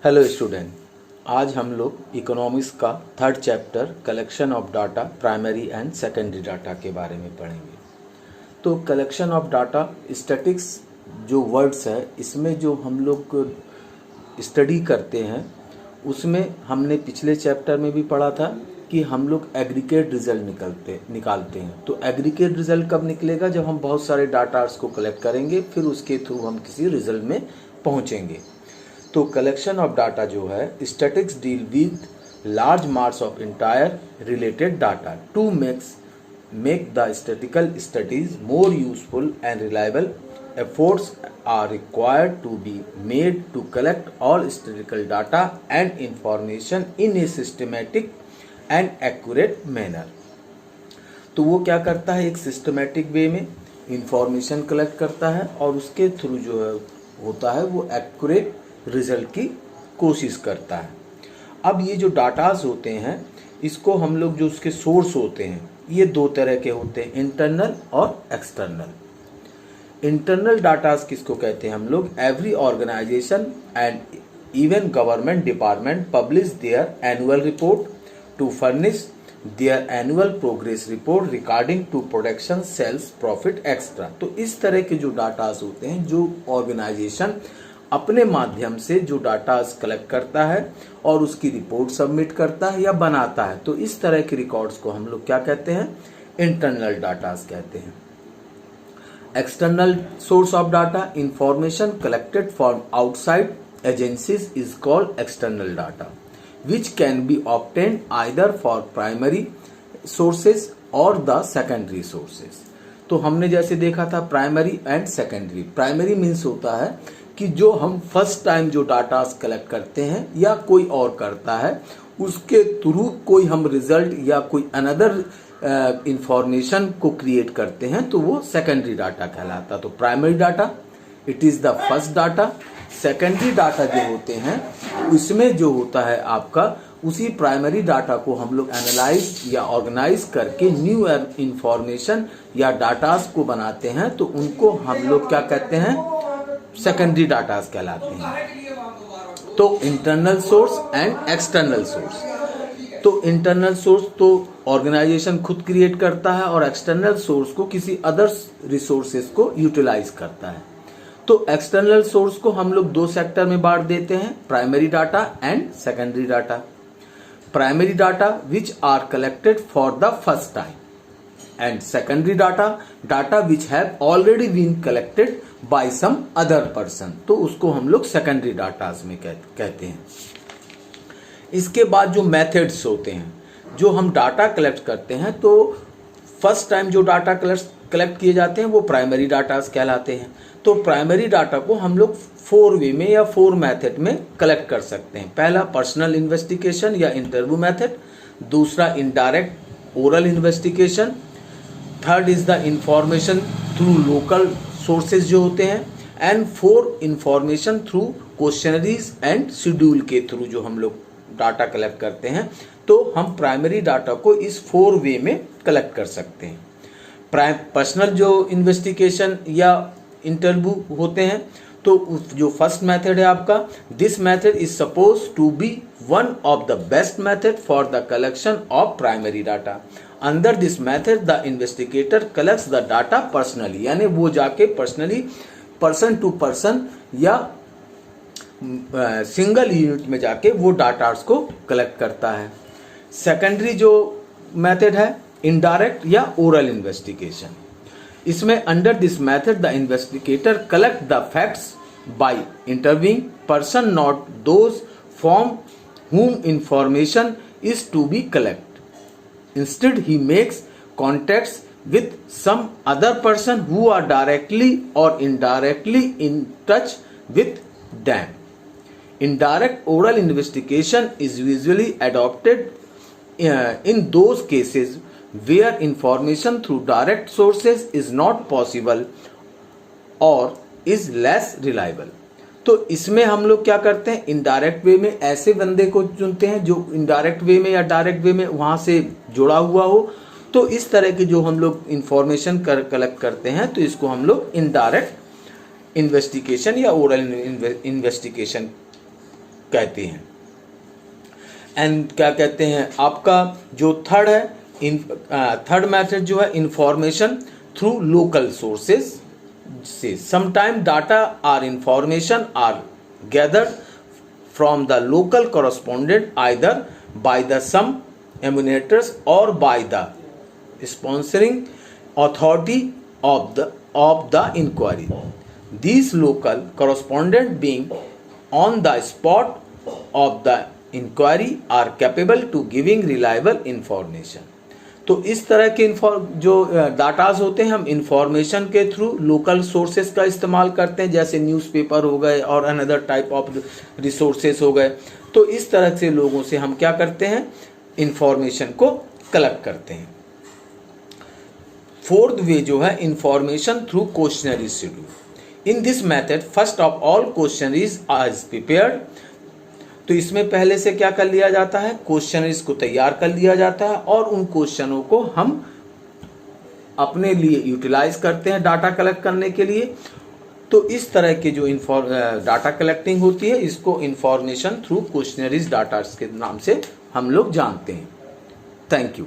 Hello student, आज हम लोग इकोनॉमिक्स का third chapter collection of data primary and secondary data के बारे में पढ़ेंगे। तो कलेक्शन ऑफ डाटा स्टैटिक्स जो वर्ड्स है, इसमें जो हम लोग स्टडी करते हैं उसमें हमने पिछले चैप्टर में भी पढ़ा था कि हम लोग एग्रीगेट रिजल्ट निकालते हैं। तो एग्रीगेट रिजल्ट कब निकलेगा? जब हम बहुत सारे डाटास को कलेक्ट करेंगे, फिर उसके थ्रू हम किसी रिजल्ट में पहुंचेंगे। तो कलेक्शन ऑफ डाटा जो है, statistics deal with large mass of entire related data to make the statistical studies more useful and reliable. Efforts are required to be made to collect all statistical data and information in a systematic and accurate manner। तो वो क्या करता है, एक systematic way में information collect करता है और उसके थ्रू जो है होता है वो एक्यूरेट रिजल्ट की कोशिश करता है। अब ये जो डाटाज होते हैं, इसको हम लोग जो उसके सोर्स होते हैं, ये दो तरह के होते हैं, इंटरनल और एक्सटर्नल। इंटरनल डाटाज किसको कहते हैं हम लोग? Every organisation and even government department publish their annual report to furnish their annual progress report regarding to production, sales, profit, extra. तो इस तरह के जो डाटाज होते हैं, जो ऑर्गेनाइजेशन अपने माध्यम से जो डाटाज कलेक्ट करता है और उसकी रिपोर्ट सबमिट करता है या बनाता है, तो इस तरह के रिकॉर्ड्स को हम लोग क्या कहते हैं? इंटरनल डाटाज कहते हैं। External source of data, information collected from outside agencies is called external data, which can be obtained either for primary sources or the secondary sources। तो हमने जैसे देखा था primary and secondary. Primary means होता है कि जो हम फर्स्ट टाइम जो डाटा कलेक्ट करते हैं या कोई और करता है, उसके थ्रू कोई हम रिजल्ट या कोई अनदर इंफॉर्मेशन को क्रिएट करते हैं, तो वो सेकेंडरी डाटा कहलाता। तो primary data it is the first data. Secondary data जो होते हैं, उसमें जो होता है आपका, उसी प्राइमरी डाटा को हम लोग एनालाइज या ऑर्गेनाइज करके न्यू इंफॉर्मेशन या डाटास को बनाते हैं, तो उनको हम लोग क्या कहते हैं? सेकेंडरी डाटास कहलाते हैं। तो internal source and external source. तो इंटरनल सोर्स तो ऑर्गेनाइजेशन खुद क्रिएट करता है और एक्सटर्नल सोर्स को किसी अदर रिसोर्सेज को यूटिलाइज करता है। तो एक्सटर्नल सोर्स को हम लोग दो सेक्टर में बांट देते हैं, primary data and secondary data. Primary data which are collected for the first time and secondary data which have already been collected by some other person, तो उसको हम लोग सेकेंडरी डाटाज में कहते हैं। इसके बाद जो मेथड्स होते हैं, जो हम डाटा कलेक्ट करते हैं, तो फर्स्ट टाइम जो डाटा कलेक्ट किए जाते हैं वो प्राइमरी डाटास कहलाते हैं। तो प्राइमरी डाटा को हम लोग 4 वे में या 4 मेथड में कलेक्ट कर सकते हैं। पहला पर्सनल इन्वेस्टिगेशन या इंटरव्यू मेथड, दूसरा indirect oral investigation, third is the information through local sources जो होते हैं, and 4 information through questionnaires and schedule के थ्रू जो हम लोग डाटा कलेक्ट करते हैं। तो हम प्राइमरी डाटा को इस 4 वे में कलेक्ट कर सकते हैं। पर्सनल जो इन्वेस्टिगेशन या इंटरव्यू होते हैं, तो जो फर्स्ट मेथड है आपका, this method is suppose to be one of the best method for the collection of primary data. Under this method the investigator collects the data personally, यानी वो जाके पर्सनली पर्सन टू पर्सन या single unit में जाके वो datas को collect करता है। सेकेंडरी जो मेथड है, इनडायरेक्ट या ओरल इन्वेस्टिगेशन, इसमें under this method the investigator collect the facts by interviewing person not those from whom information is to be collected. Instead he makes contacts with some other person who are directly or indirectly in touch with them. Indirect oral investigation is usually adopted in those cases where information through direct sources is not possible or is less reliable. तो इसमें हम लोग क्या करते हैं? Indirect way में ऐसे बंदे को चुनते हैं जो इनडायरेक्ट वे में या डायरेक्ट वे में वहां से जुड़ा हुआ हो। तो इस तरह की जो हम लोग इंफॉर्मेशन कलेक्ट करते हैं, तो इसको हम लोग इनडायरेक्ट इन्वेस्टिगेशन या ओरल इन्वेस्टिगेशन कहते हैं। एंड क्या कहते हैं, आपका जो थर्ड है, थर्ड मेथड जो है इंफॉर्मेशन थ्रू लोकल सोर्सेज से। Sometime data or information are gathered from the local correspondent either by the some emulators or by the sponsoring authority of the inquiry. These local correspondent being on the spot of the inquiry are capable to giving reliable information. तो इस तरह के जो datas होते हैं, हम information के through local sources का इस्तेमाल करते हैं, जैसे न्यूज़पेपर हो गए और अनदर टाइप ऑफ रिसोर्सेज हो गए। तो इस तरह से लोगों से हम क्या करते हैं, इंफॉर्मेशन को कलेक्ट करते हैं। फोर्थ वे जो है information through questionnaire schedule. In this method first of all questionnaires are prepared. तो इसमें पहले से क्या कर लिया जाता है, क्वेश्चनरीज को तैयार कर लिया जाता है और उन क्वेश्चनों को हम अपने लिए यूटिलाइज करते हैं डाटा कलेक्ट करने के लिए। तो इस तरह के जो डाटा कलेक्टिंग होती है, इसको इंफॉर्मेशन थ्रू क्वेश्चनरीज डाटा के नाम से हम लोग जानते हैं। Thank you.